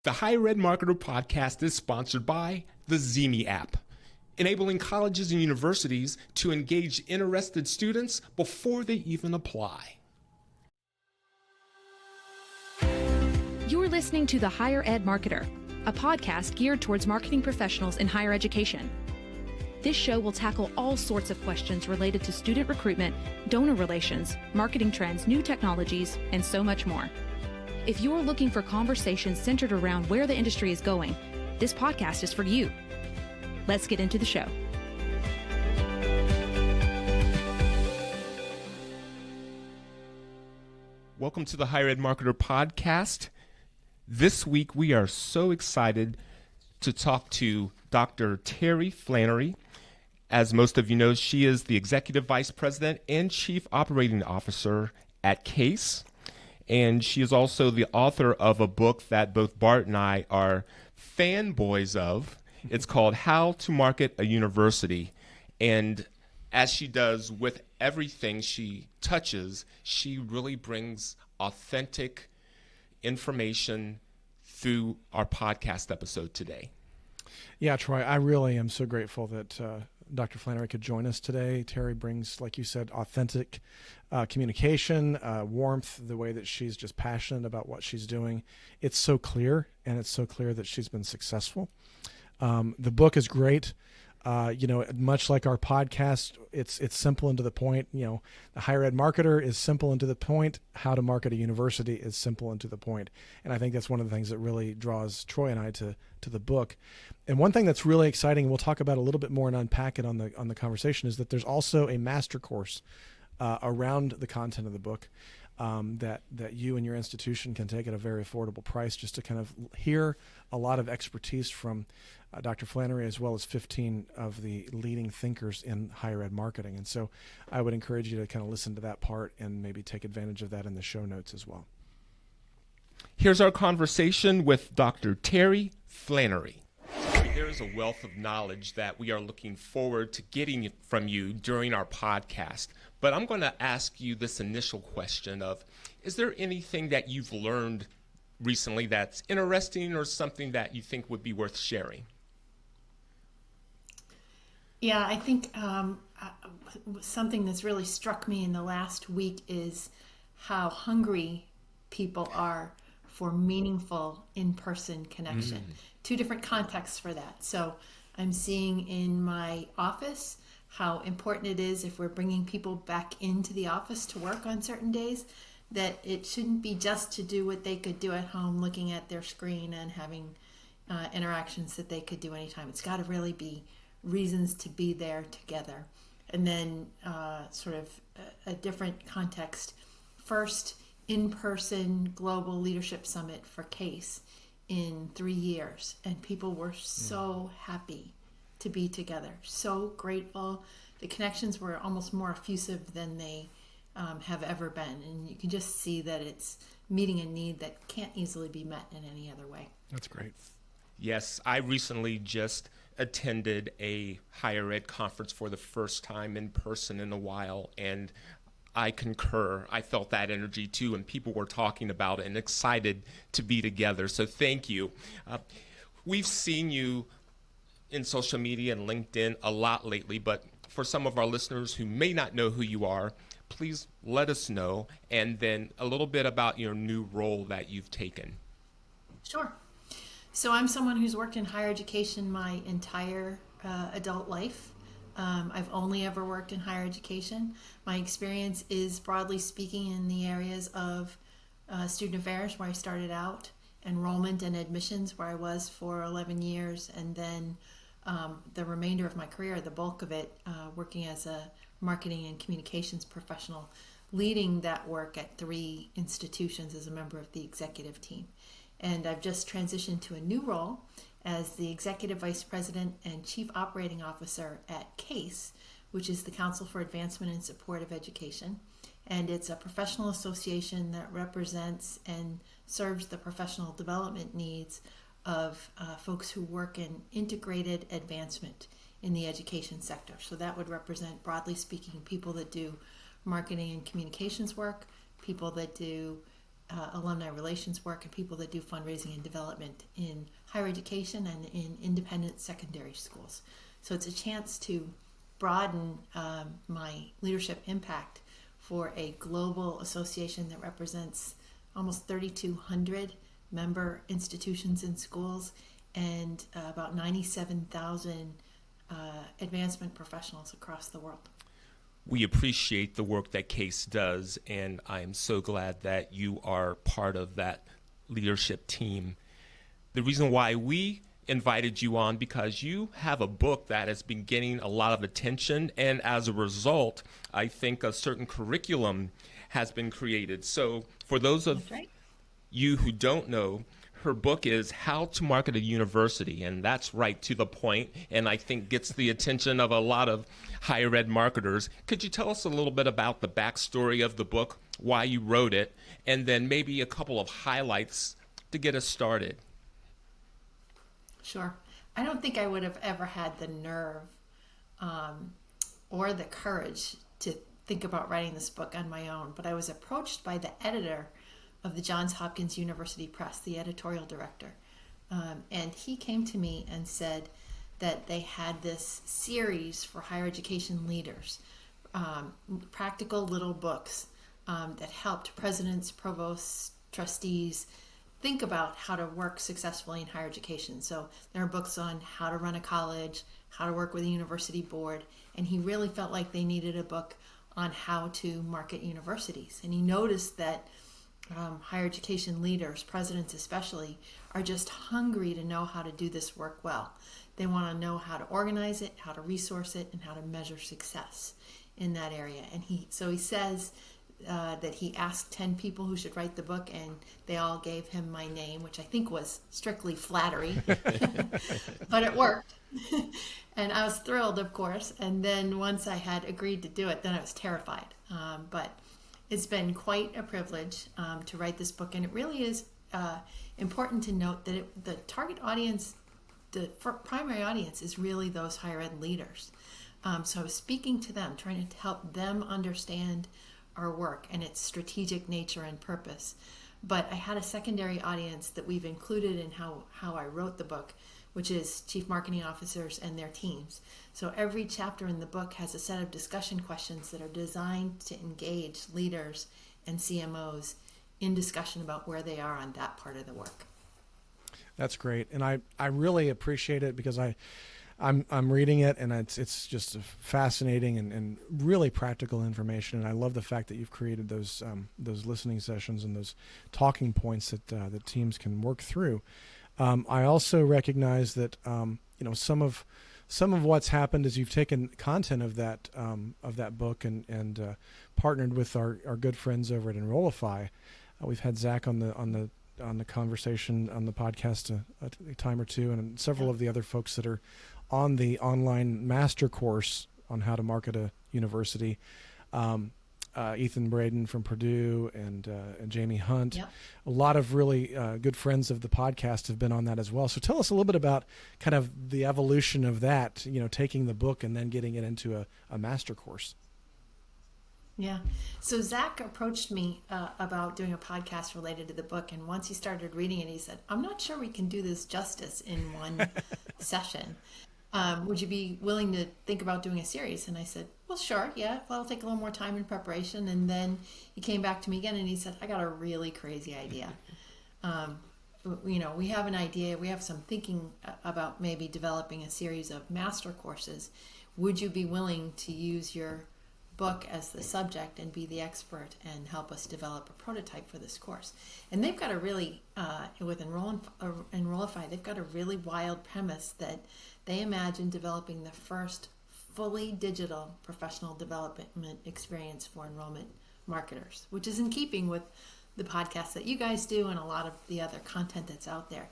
The Higher Ed Marketer podcast is sponsored by the Zemi app, enabling colleges and universities to engage interested students before they even apply. You're listening to The Higher Ed Marketer, a podcast geared towards marketing professionals in higher education. This show will tackle all sorts of questions related to student recruitment, donor relations, marketing trends, new technologies, and so much more. If you're looking for conversations centered around where the industry is going, this podcast is for you. Let's get into the show. Welcome to the Higher Ed Marketer podcast. This week we are so excited to talk to Dr. Teresa Flannery. As most of you know, she is the Executive Vice President and Chief Operating Officer at CASE. And she is also the author of a book that both Bart and I are fanboys of. It's called How to Market a University. And as she does with everything she touches, she really brings authentic information through our podcast episode today. Yeah, Troy, I really am so grateful that Dr. Flannery could join us today. Terry brings, like you said, authentic communication, warmth, the way that she's just passionate about what she's doing. It's so clear, and it's so clear that she's been successful. The book is great. Much like our podcast, it's simple and to the point. The Higher Ed Marketer is simple and to the point. How to Market a University is simple and to the point. And I think that's one of the things that really draws Troy and I to the book. And one thing that's really exciting, and we'll talk about a little bit more and unpack it on the conversation, is that there's also a master course around the content of the book that you and your institution can take at a very affordable price, just to kind of hear a lot of expertise from Dr. Flannery, as well as 15 of the leading thinkers in higher ed marketing. And so I would encourage you to kind of listen to that part and maybe take advantage of that in the show notes as well. Here's our conversation with Dr. Teresa Flannery. There is a wealth of knowledge that we are looking forward to getting from you during our podcast. But I'm going to ask you this initial question of, is there anything that you've learned recently that's interesting or something that you think would be worth sharing? Yeah, I think something that's really struck me in the last week is how hungry people are for meaningful in-person connection. Two different contexts for that. So I'm seeing in my office how important it is, if we're bringing people back into the office to work on certain days, that it shouldn't be just to do what they could do at home, looking at their screen and having interactions that they could do anytime. It's got to really be reasons to be there together. And then sort of a different context. First, in-person global leadership summit for CASE in 3 years. And people were so happy to be together, so grateful. The connections were almost more effusive than they have ever been. And you can just see that it's meeting a need that can't easily be met in any other way. That's great. Yes, I recently just attended a higher ed conference for the first time in person in a while, and I concur. I felt that energy too, and people were talking about it and excited to be together. So thank you. We've seen you in social media and LinkedIn a lot lately, but for some of our listeners who may not know who you are, please let us know, and then a little bit about your new role that you've taken. Sure. So I'm someone who's worked in higher education my entire adult life. I've only ever worked in higher education. My experience is, broadly speaking, in the areas of student affairs, where I started out, enrollment and admissions, where I was for 11 years, and then the remainder of my career, the bulk of it, working as a marketing and communications professional, leading that work at 3 institutions as a member of the executive team. And I've just transitioned to a new role as the Executive Vice President and Chief Operating Officer at CASE, which is the Council for Advancement and Support of Education. And it's a professional association that represents and serves the professional development needs of folks who work in integrated advancement in the education sector. So that would represent, broadly speaking, people that do marketing and communications work, people that do alumni relations work and people that do fundraising and development in higher education and in independent secondary schools. So it's a chance to broaden my leadership impact for a global association that represents almost 3,200 member institutions and schools and about 97,000 advancement professionals across the world. We appreciate the work that CASE does, and I am so glad that you are part of that leadership team. The reason why we invited you on, because you have a book that has been getting a lot of attention, and as a result, I think a certain curriculum has been created. So for those of you who don't know, her book is How to Market a University, and that's right to the point, and I think gets the attention of a lot of higher ed marketers. Could you tell us a little bit about the backstory of the book, why you wrote it, and then maybe a couple of highlights to get us started? Sure. I don't think I would have ever had the nerve or the courage to think about writing this book on my own, but I was approached by the editor of the Johns Hopkins University Press, the editorial director. And he came to me and said that they had this series for higher education leaders, practical little books that helped presidents, provosts, trustees think about how to work successfully in higher education. So there are books on how to run a college, how to work with a university board, and he really felt like they needed a book on how to market universities. And he noticed that higher education leaders, presidents especially, are just hungry to know how to do this work well. They want to know how to organize it, how to resource it, and how to measure success in that area. And he says that he asked 10 people who should write the book, and they all gave him my name, which I think was strictly flattery, but it worked. And I was thrilled, of course. And then once I had agreed to do it, then I was terrified. But it's been quite a privilege to write this book, and it really is important to note that the target audience, the primary audience, is really those higher ed leaders. So I was speaking to them, trying to help them understand our work and its strategic nature and purpose. But I had a secondary audience that we've included in how I wrote the book, which is chief marketing officers and their teams. So every chapter in the book has a set of discussion questions that are designed to engage leaders and CMOs in discussion about where they are on that part of the work. That's great. And I really appreciate it because I'm reading it, and it's just fascinating and really practical information. And I love the fact that you've created those listening sessions and those talking points that the teams can work through. I also recognize that some of what's happened is you've taken content of that book and partnered with our good friends over at Enrollify. We've had Zach on the conversation on the podcast a time or two, and several of the other folks that are on the online master course on how to market a university. Ethan Braden from Purdue and Jamie Hunt. Yep. A lot of really good friends of the podcast have been on that as well. So tell us a little bit about kind of the evolution of that, taking the book and then getting it into a master course. Yeah. So Zach approached me about doing a podcast related to the book. And once he started reading it, he said, I'm not sure we can do this justice in one session. Would you be willing to think about doing a series? And I said, well, sure. Yeah. Well, it'll take a little more time in preparation. And then he came back to me again and he said, I got a really crazy idea. We have an idea. We have some thinking about maybe developing a series of master courses. Would you be willing to use your book as the subject and be the expert and help us develop a prototype for this course? And they've got a really, with Enrollify, they've got a really wild premise that they imagine developing the first fully digital professional development experience for enrollment marketers, which is in keeping with the podcast that you guys do and a lot of the other content that's out there.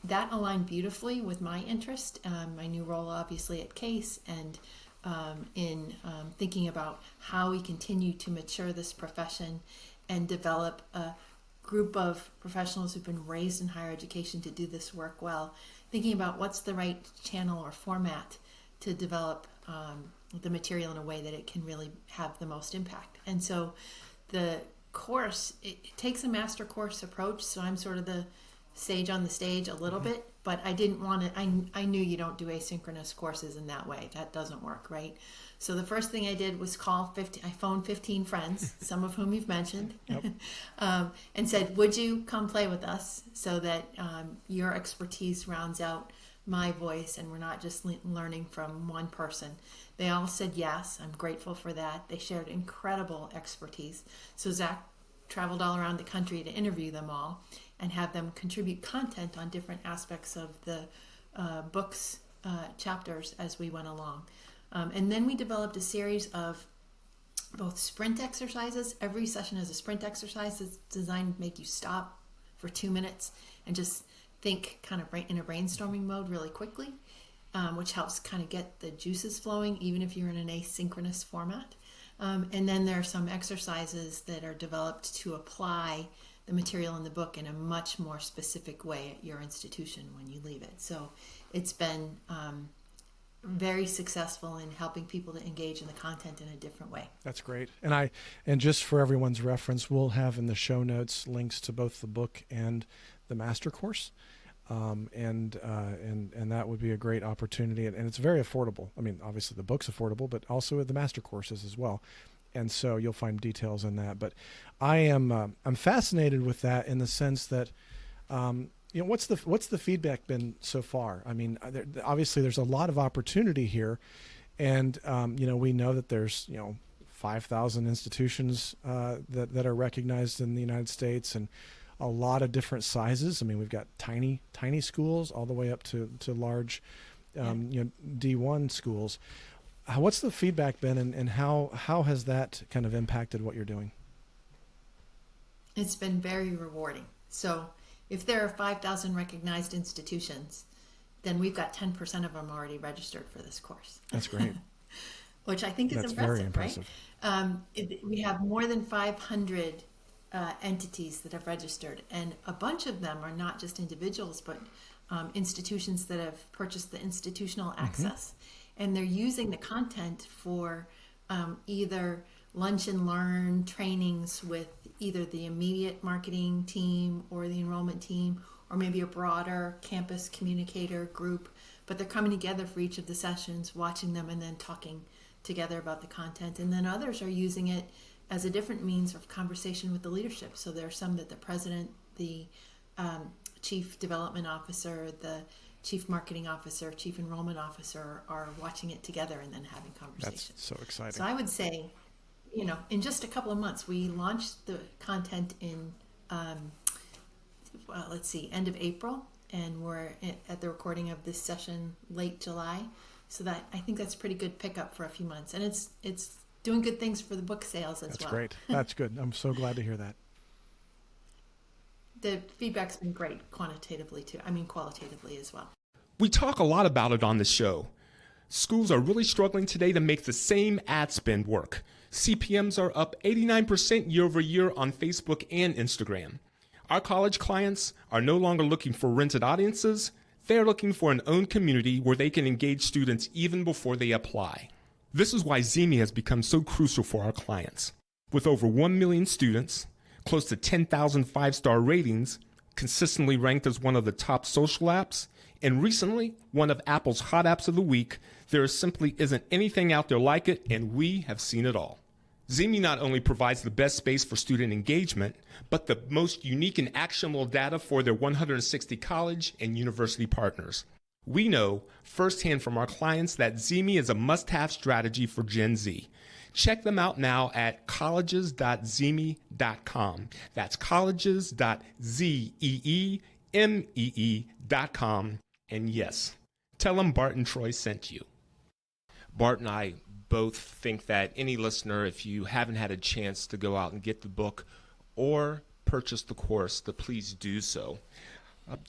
That aligned beautifully with my interest, my new role obviously at CASE, and in thinking about how we continue to mature this profession and develop a group of professionals who've been raised in higher education to do this work well, thinking about what's the right channel or format to develop the material in a way that it can really have the most impact. And so the course, it takes a master course approach. So I'm sort of the sage on the stage a little bit, but I didn't want to, I knew you don't do asynchronous courses in that way. That doesn't work, right? So the first thing I did was I phoned 15 friends, some of whom you've mentioned, and said, would you come play with us so that your expertise rounds out my voice and we're not just learning from one person. They all said yes. I'm grateful for that. They shared incredible expertise. So Zach traveled all around the country to interview them all and have them contribute content on different aspects of the book's chapters as we went along. And then we developed a series of both sprint exercises. Every session is a sprint exercise that's designed to make you stop for 2 minutes and just think kind of in a brainstorming mode really quickly, which helps kind of get the juices flowing, even if you're in an asynchronous format. And then there are some exercises that are developed to apply the material in the book in a much more specific way at your institution when you leave it. So it's been very successful in helping people to engage in the content in a different way. That's great. And just for everyone's reference, we'll have in the show notes links to both the book and the master course. And that would be a great opportunity. And it's very affordable. I mean, obviously the book's affordable, but also the master courses as well. And so you'll find details in that. But I'm fascinated with that in the sense that, what's the feedback been so far? I mean, obviously there's a lot of opportunity here, and we know that there's 5,000 institutions that are recognized in the United States, and a lot of different sizes. I mean, we've got tiny schools all the way up to large, D1 schools. What's the feedback been, and how has that kind of impacted what you're doing? It's been very rewarding. So if there are 5,000 recognized institutions, then we've got 10% of them already registered for this course. That's great. Which I think is That's impressive, very impressive. Right? We have more than 500 entities that have registered, and a bunch of them are not just individuals, but institutions that have purchased the institutional access, and they're using the content for either lunch and learn trainings with either the immediate marketing team or the enrollment team, or maybe a broader campus communicator group, but they're coming together for each of the sessions, watching them, and then talking together about the content. And then others are using it as a different means of conversation with the leadership. So there are some that the president, the chief development officer, the chief marketing officer, chief enrollment officer are watching it together and then having conversations. That's so exciting. So I would say, in just a couple of months, we launched the content in, end of April, and we're at the recording of this session late July. So that I think that's pretty good pickup for a few months, and it's doing good things for the book sales as well. That's great. That's good. I'm so glad to hear that. The feedback's been great qualitatively as well. We talk a lot about it on the show. Schools are really struggling today to make the same ad spend work. CPMs are up 89% year over year on Facebook and Instagram. Our college clients are no longer looking for rented audiences. They're looking for an owned community where they can engage students even before they apply. This is why Zemi has become so crucial for our clients. With over 1 million students, close to 10,000 five-star ratings, consistently ranked as one of the top social apps, and recently one of Apple's hot apps of the week, there simply isn't anything out there like it, and we have seen it all. Zemi not only provides the best space for student engagement, but the most unique and actionable data for their 160 college and university partners. We know firsthand from our clients that Zemi is a must-have strategy for Gen Z. Check them out now at colleges.zemi.com. That's colleges.zeemee.com. And yes, tell them Bart and Troy sent you. Bart and I both think that any listener, if you haven't had a chance to go out and get the book or purchase the course, to please do so.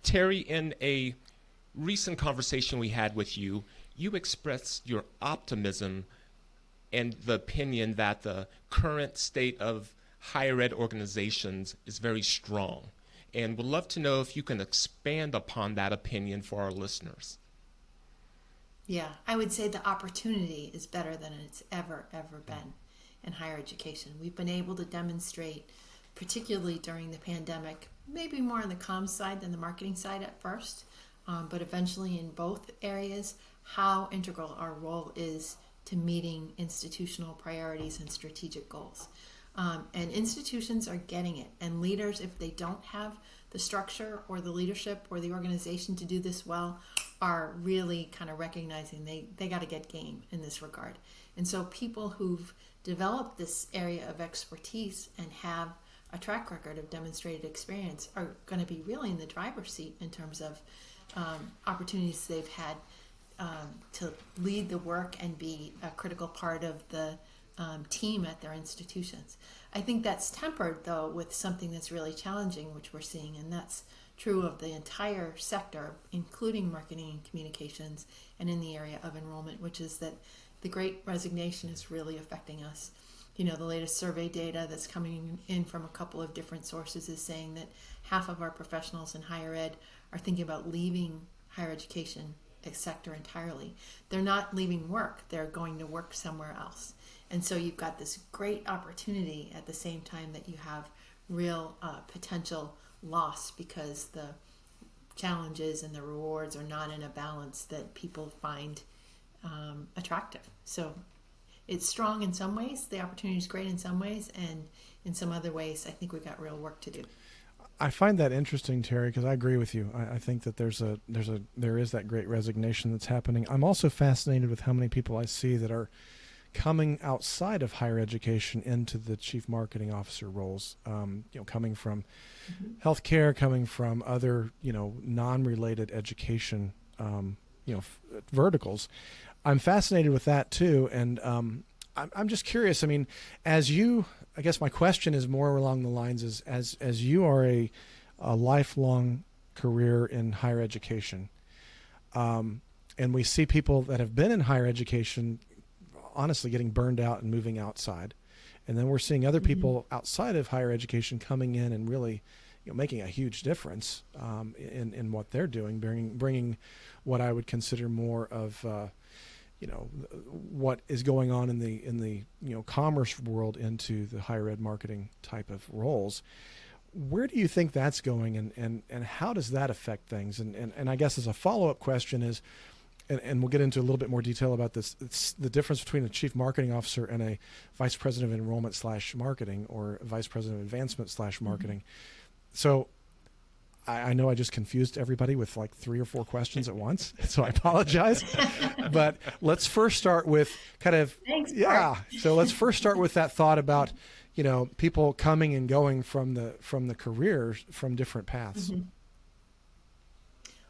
Terry, in a recent conversation we had with you, you expressed your optimism and the opinion that the current state of higher ed organizations is very strong. And would love to know if you can expand upon that opinion for our listeners. Yeah, I would say the opportunity is better than it's ever been in higher education. We've been able to demonstrate particularly during the pandemic, maybe more on the comms side than the marketing side at first, but eventually in both areas, how integral our role is to meeting institutional priorities and strategic goals. And institutions are getting it. And leaders, if they don't have the structure or the leadership or the organization to do this well, are really kind of recognizing they got to get game in this regard. And so people who've developed this area of expertise and have a track record of demonstrated experience are going to be really in the driver's seat in terms of opportunities they've had to lead the work and be a critical part of the team at their institutions. I think that's tempered, though, with something that's really challenging, which we're seeing, and that's true of the entire sector, including marketing and communications, and in the area of enrollment, which is that the Great Resignation is really affecting us. The latest survey data that's coming in from a couple of different sources is saying that half of our professionals in higher ed are thinking about leaving higher education sector entirely. They're not leaving work, they're going to work somewhere else. And so you've got this great opportunity at the same time that you have real potential loss because the challenges and the rewards are not in a balance that people find attractive. So it's strong in some ways, the opportunity is great in some ways, and in some other ways, I think we've got real work to do. I find that interesting, Terry, because I agree with you. I think that there is that great resignation that's happening. I'm also fascinated with how many people I see that are coming outside of higher education into the chief marketing officer roles. Coming from healthcare, coming from other non-related education verticals. I'm fascinated with that too, and I'm just curious. I mean, I guess my question is more along the lines as you are a lifelong career in higher education, and we see people that have been in higher education honestly getting burned out and moving outside, and then we're seeing other people outside of higher education coming in and really making a huge difference in what they're doing, bringing what I would consider more of what is going on in the commerce world into the higher ed marketing type of roles. Where do you think that's going, and how does that affect things? And I guess as a follow-up question is, and we'll get into a little bit more detail about this, it's the difference between a chief marketing officer and a vice president of enrollment / marketing, or vice president of advancement / marketing. So I know I just confused everybody with like 3 or 4 questions at once, so I apologize. But let's first start with Thanks, Mark. So let's first start with that thought about people coming and going from the careers from different paths.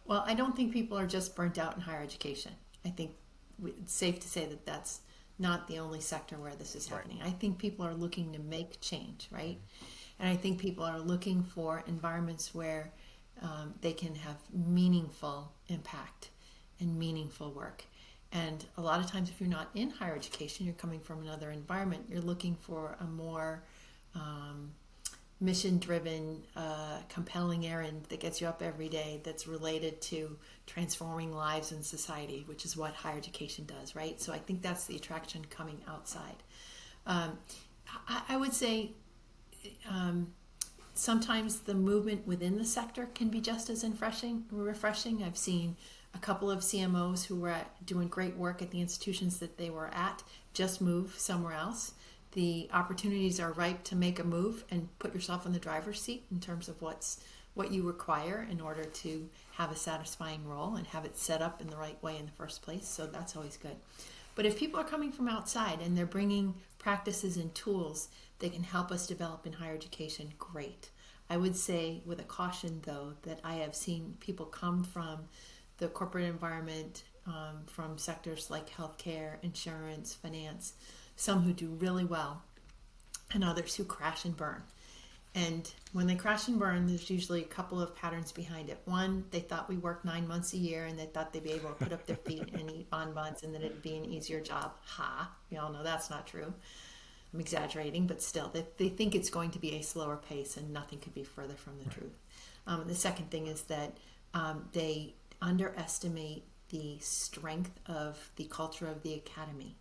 Well, I don't think people are just burnt out in higher education. I think it's safe to say that that's not the only sector where this is happening. I think people are looking to make change, right? And I think people are looking for environments where they can have meaningful impact and meaningful work. And a lot of times if you're not in higher education, you're coming from another environment, you're looking for a more mission-driven, compelling errand that gets you up every day that's related to transforming lives in society, which is what higher education does, right? So I think that's the attraction coming outside. I would say sometimes the movement within the sector can be just as refreshing. I've seen a couple of CMOs who were doing great work at the institutions that they were at just move somewhere else. The opportunities are ripe to make a move and put yourself in the driver's seat in terms of what you require in order to have a satisfying role and have it set up in the right way in the first place. So that's always good. But if people are coming from outside and they're bringing practices and tools that can help us develop in higher education, great. I would say with a caution, though, that I have seen people come from the corporate environment, from sectors like healthcare, insurance, finance, some who do really well, and others who crash and burn. And when they crash and burn, there's usually a couple of patterns behind it. One, they thought we worked 9 months a year and they thought they'd be able to put up their feet and eat bonbons and that it'd be an easier job. We all know that's not true. I'm exaggerating, but still, they think it's going to be a slower pace, and nothing could be further from the truth. The second thing is that they underestimate the strength of the culture of the academy,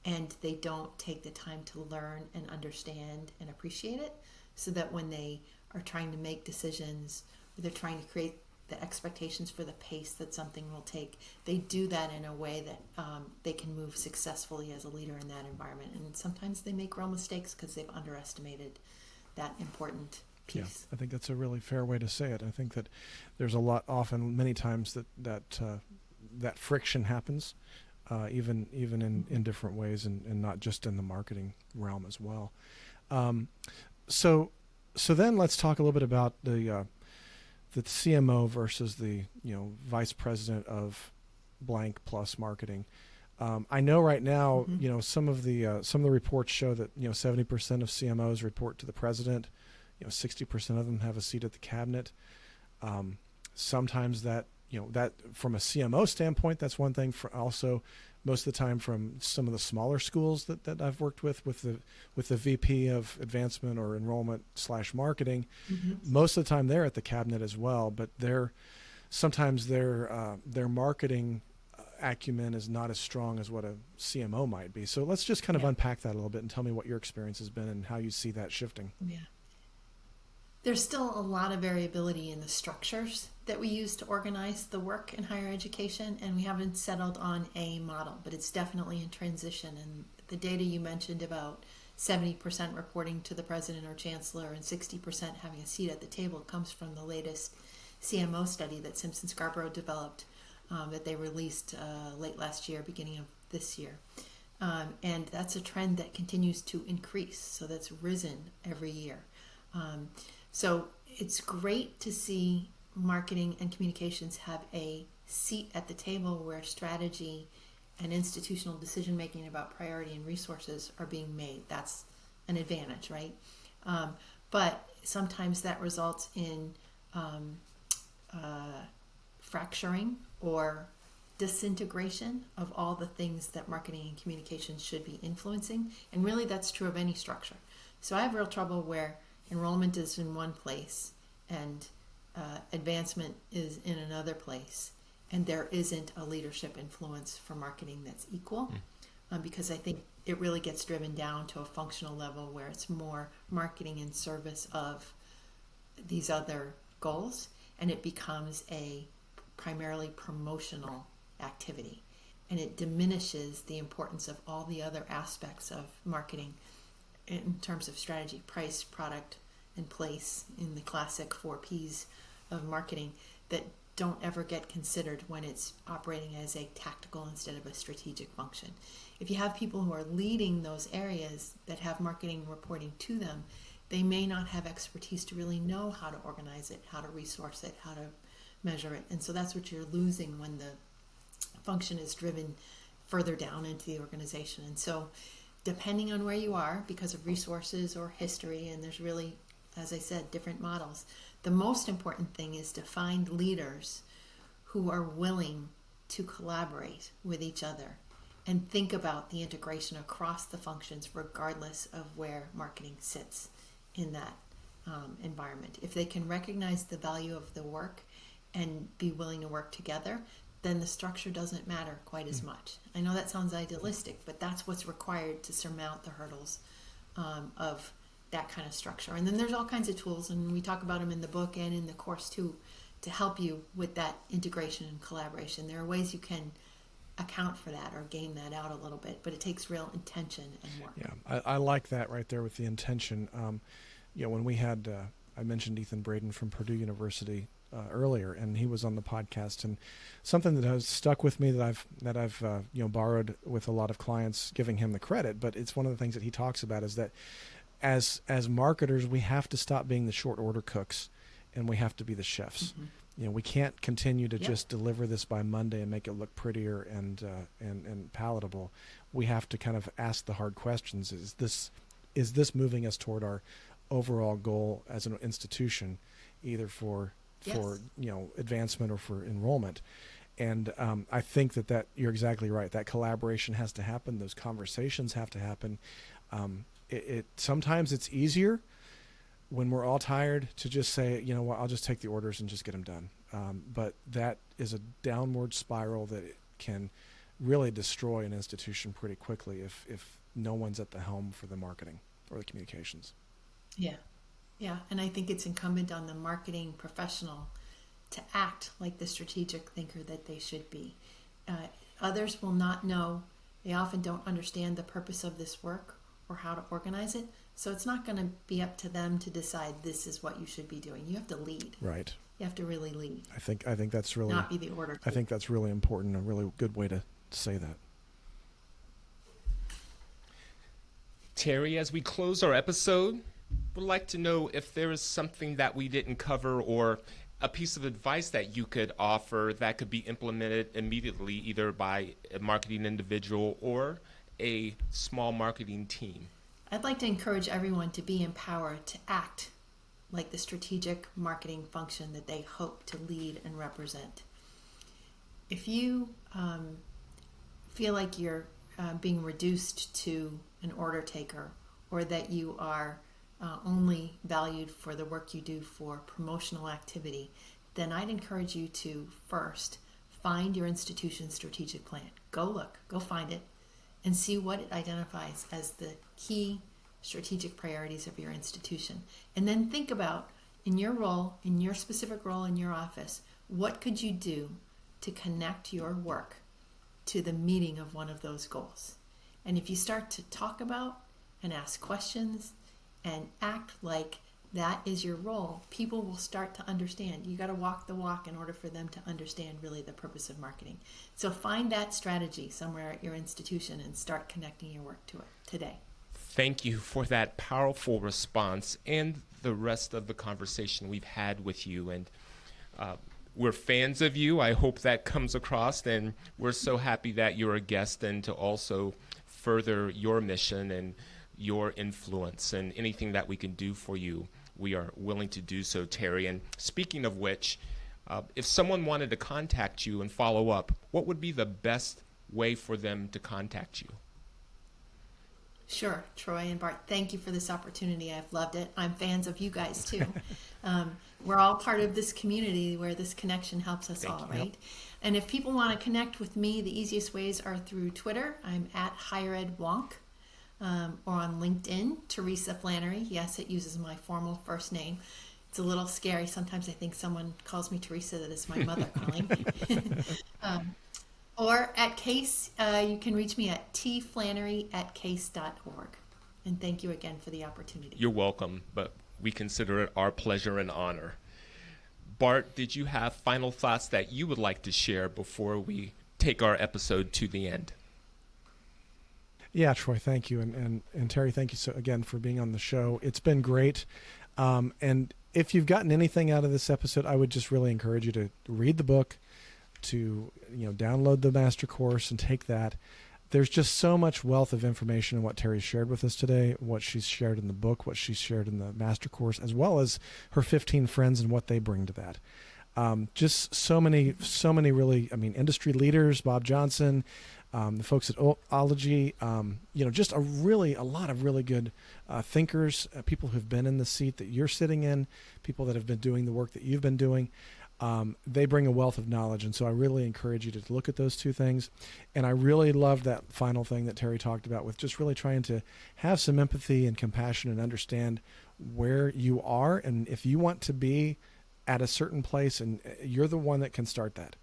and they don't take the time to learn and understand and appreciate it. so that when they are trying to make decisions, or they're trying to create the expectations for the pace that something will take, they do that in a way that they can move successfully as a leader in that environment. And sometimes they make real mistakes because they've underestimated that important piece. Yeah, I think that's a really fair way to say it. I think that there's a lot, often, many times that friction happens, even in different ways, and not just in the marketing realm as well. So then let's talk a little bit about the CMO versus the vice president of blank plus marketing. I know right now, some of the reports show that 70% of CMOs report to the president. 60% of them have a seat at the cabinet. Sometimes that from a CMO standpoint, that's one thing. For also, most of the time from some of the smaller schools that I've worked with the VP of advancement or enrollment / marketing, most of the time they're at the cabinet as well. But sometimes their marketing acumen is not as strong as what a CMO might be. So let's just kind of unpack that a little bit and tell me what your experience has been and how you see that shifting. Yeah. There's still a lot of variability in the structures that we use to organize the work in higher education, and we haven't settled on a model, but it's definitely in transition. And the data you mentioned about 70% reporting to the president or chancellor and 60% having a seat at the table comes from the latest CMO study that Simpson Scarborough developed, that they released late last year, beginning of this year. And that's a trend that continues to increase. So that's risen every year. So it's great to see marketing and communications have a seat at the table where strategy and institutional decision making about priority and resources are being made. That's an advantage, right? But sometimes that results in fracturing or disintegration of all the things that marketing and communications should be influencing. And really that's true of any structure. So I have real trouble where enrollment is in one place and advancement is in another place, and there isn't a leadership influence for marketing that's equal, because I think it really gets driven down to a functional level where it's more marketing in service of these other goals, and it becomes a primarily promotional activity, and it diminishes the importance of all the other aspects of marketing in terms of strategy, price, product, and place, in the classic 4 Ps of marketing that don't ever get considered when it's operating as a tactical instead of a strategic function. If you have people who are leading those areas that have marketing reporting to them, they may not have expertise to really know how to organize it, how to resource it, how to measure it. And so that's what you're losing when the function is driven further down into the organization. And so depending on where you are, because of resources or history, and there's really, as I said, different models, the most important thing is to find leaders who are willing to collaborate with each other and think about the integration across the functions regardless of where marketing sits in that environment. If they can recognize the value of the work and be willing to work together, then the structure doesn't matter quite as much. I know that sounds idealistic, but that's what's required to surmount the hurdles of that kind of structure. And then there's all kinds of tools, and we talk about them in the book and in the course too, to help you with that integration and collaboration. There are ways you can account for that or game that out a little bit, but it takes real intention and work. Yeah, I like that right there with the intention. When we had, I mentioned Ethan Braden from Purdue University earlier, and he was on the podcast, and something that has stuck with me that I've borrowed with a lot of clients, giving him the credit, but it's one of the things that he talks about is that as marketers, we have to stop being the short order cooks, and we have to be the chefs. We can't continue to just deliver this by Monday and make it look prettier and palatable. We have to kind of ask the hard questions. Is this moving us toward our overall goal as an institution, either for advancement or for enrollment? And I think that you're exactly right. That collaboration has to happen. Those conversations have to happen. Sometimes it's easier when we're all tired to just say, you know what, I'll just take the orders and just get them done. But that is a downward spiral that it can really destroy an institution pretty quickly if no one's at the helm for the marketing or the communications. Yeah. Yeah, and I think it's incumbent on the marketing professional to act like the strategic thinker that they should be. Others will not know. They often don't understand the purpose of this work or how to organize it. So it's not going to be up to them to decide this is what you should be doing. You have to lead. Right. You have to really lead. I think that's really, not be the order. I think that's really important. A really good way to say that. Terry, as we close our episode, would like to know if there is something that we didn't cover or a piece of advice that you could offer that could be implemented immediately, either by a marketing individual or a small marketing team. I'd like to encourage everyone to be empowered to act like the strategic marketing function that they hope to lead and represent. If you feel like you're being reduced to an order taker, or that you are only valued for the work you do for promotional activity, then I'd encourage you to first find your institution's strategic plan. Go find it, and see what it identifies as the key strategic priorities of your institution. And then think about, in your role, in your specific role in your office, what could you do to connect your work to the meeting of one of those goals? And if you start to talk about and ask questions and act like that is your role, people will start to understand. You got to walk the walk in order for them to understand really the purpose of marketing. So find that strategy somewhere at your institution and start connecting your work to it today. Thank you for that powerful response and the rest of the conversation we've had with you. And we're fans of you. I hope that comes across. And we're so happy that you're a guest and to also further your mission and your influence, and anything that we can do for you, we are willing to do so, Terry. And speaking of which, if someone wanted to contact you and follow up, what would be the best way for them to contact you? Sure, Troy and Bart, thank you for this opportunity. I've loved it. I'm fans of you guys too. We're all part of this community where this connection helps us all, right? Yep. And if people want to connect with me, the easiest ways are through Twitter. I'm at Higher Ed Wonk, or on LinkedIn, Teresa Flannery. Yes, it uses my formal first name. It's a little scary. Sometimes I think someone calls me Teresa that is my mother calling me. Or at CASE, you can reach me at tflannery@case.org. And thank you again for the opportunity. You're welcome, but we consider it our pleasure and honor. Bart, did you have final thoughts that you would like to share before we take our episode to the end? Yeah, Troy, thank you. And Terry, thank you again for being on the show. It's been great. And if you've gotten anything out of this episode, I would just really encourage you to read the book, to download the master course and take that. There's just so much wealth of information in what Terry shared with us today, what she's shared in the book, what she's shared in the master course, as well as her 15 friends and what they bring to that. Just so many really, industry leaders, Bob Johnson, the folks at Ology, just a lot of really good thinkers, people who've been in the seat that you're sitting in, people that have been doing the work that you've been doing. They bring a wealth of knowledge. And so I really encourage you to look at those two things. And I really loved that final thing that Terry talked about with just really trying to have some empathy and compassion and understand where you are. And if you want to be at a certain place, and you're the one that can start that.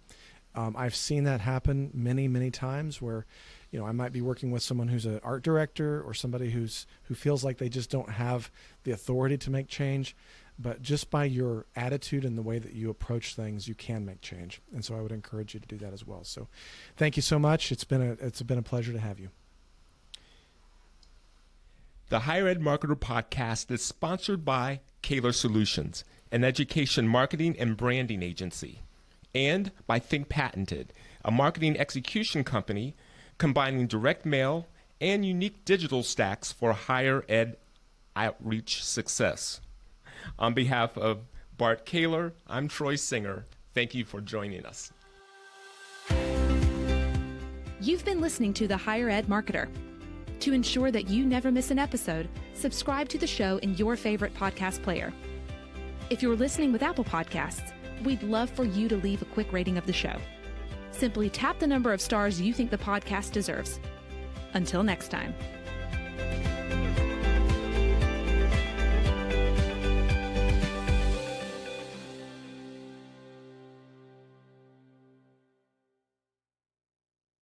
I've seen that happen many, many times where, I might be working with someone who's an art director or somebody who feels like they just don't have the authority to make change. But just by your attitude and the way that you approach things, you can make change. And so I would encourage you to do that as well. So thank you so much. It's been a pleasure to have you. The Higher Ed Marketer Podcast is sponsored by Kaler Solutions, an education marketing and branding agency, and by Think Patented, a marketing execution company combining direct mail and unique digital stacks for higher ed outreach success. On behalf of Bart Kaler, I'm Troy Singer. Thank you for joining us. You've been listening to The Higher Ed Marketer. To ensure that you never miss an episode, subscribe to the show in your favorite podcast player. If you're listening with Apple Podcasts, we'd love for you to leave a quick rating of the show. Simply tap the number of stars you think the podcast deserves. Until next time.